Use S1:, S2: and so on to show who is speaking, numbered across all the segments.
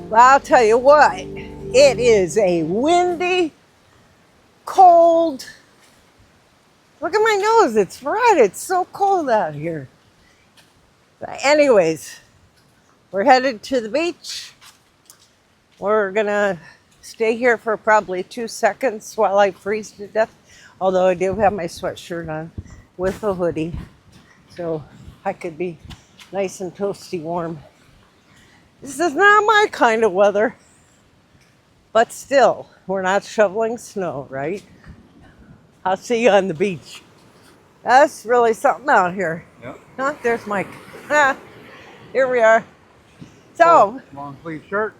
S1: Well, I'll tell you what, it is a windy, cold. Look at my nose, it's red. It's so cold out here. But anyways, we're headed to the beach. We're gonna stay here for probably 2 seconds while I freeze to death. Although I do have my sweatshirt on with a hoodie, so I could be nice and toasty warm. This is not my kind of weather, but still, we're not shoveling snow, right? I'll see you on the beach. That's really something out here.
S2: Yep.
S1: Huh? There's Mike. Ah, here we are.
S2: Oh,
S1: So,
S2: long sleeve shirt.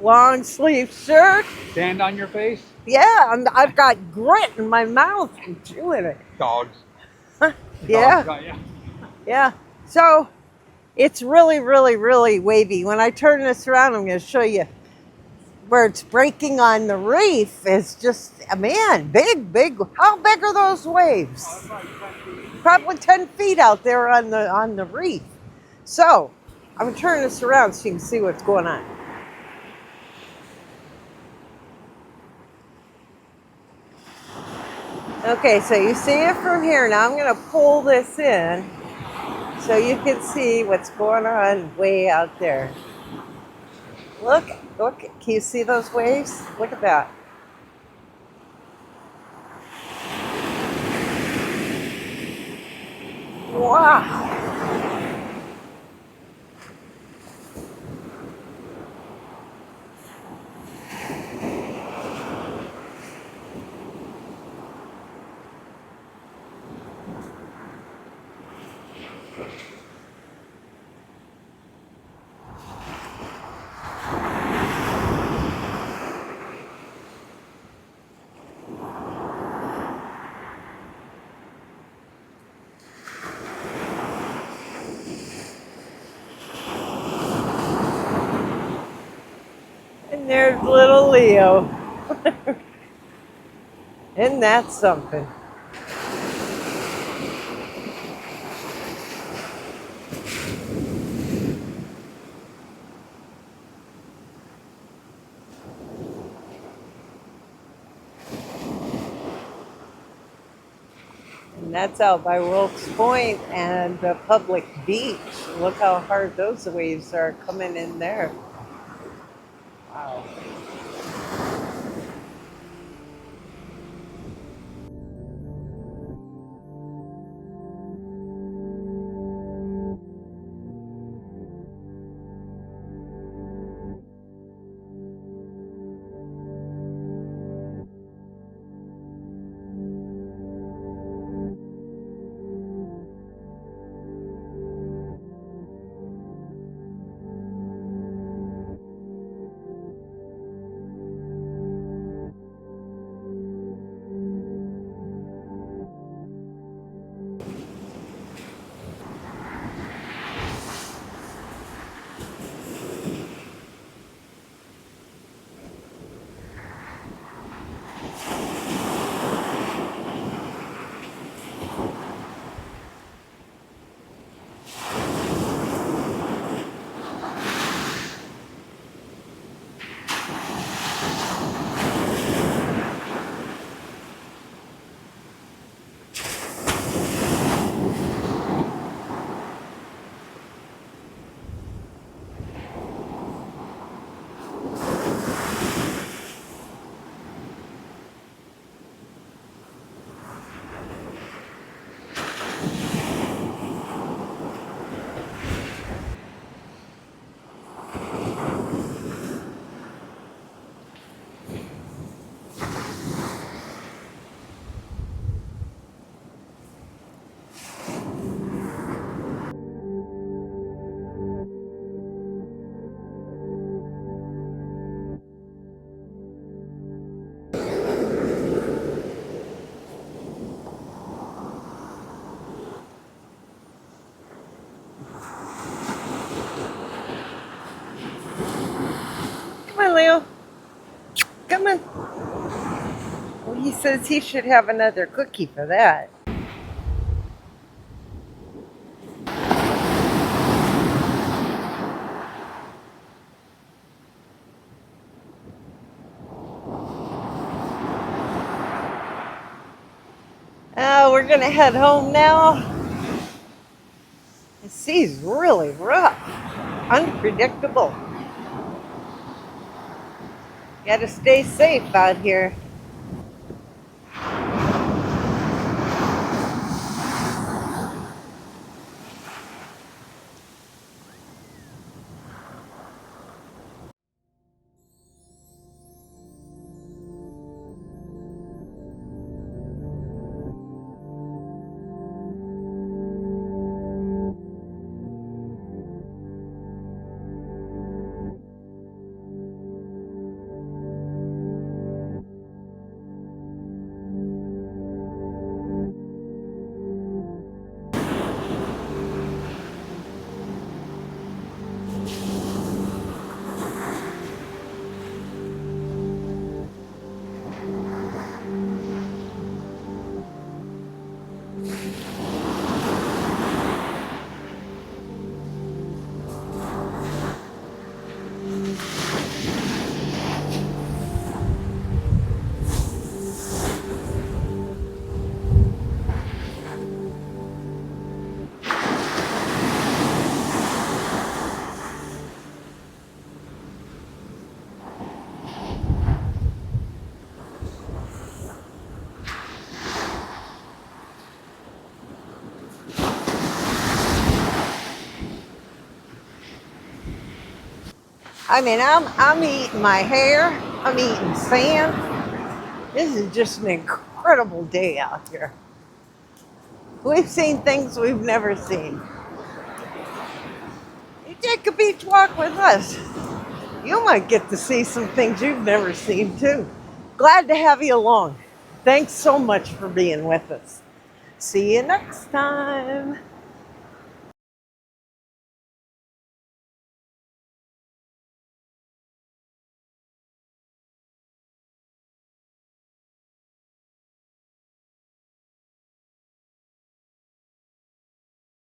S1: long sleeve shirt.
S2: Sand on your face.
S1: Yeah, and I've got grit in my mouth from chewing it.
S2: Dogs.
S1: Yeah.
S2: Dogs got you.
S1: Yeah. So, it's really, really, really wavy. When I turn this around, I'm going to show you where it's breaking on the reef. Is just, man, big, big. How big are those waves? Probably 10 feet out there on the reef. So, I'm going to turn this around so you can see what's going on. Okay, so you see it from here. Now I'm going to pull this in so you can see what's going on way out there. Look, can you see those waves? Look at that. Wow. And there's little Leo. Isn't that something? And that's out by Wilkes Point and the public beach. Look how hard those waves are coming in there. Wow. Come on, Leo. Come on. Well, he says he should have another cookie for that. we're gonna head home now. The sea's really rough, unpredictable. Gotta stay safe out here. I mean, I'm eating my hair. I'm eating sand. This is just an incredible day out here. We've seen things we've never seen. You take a beach walk with us. You might get to see some things you've never seen too. Glad to have you along. Thanks so much for being with us. See you next time.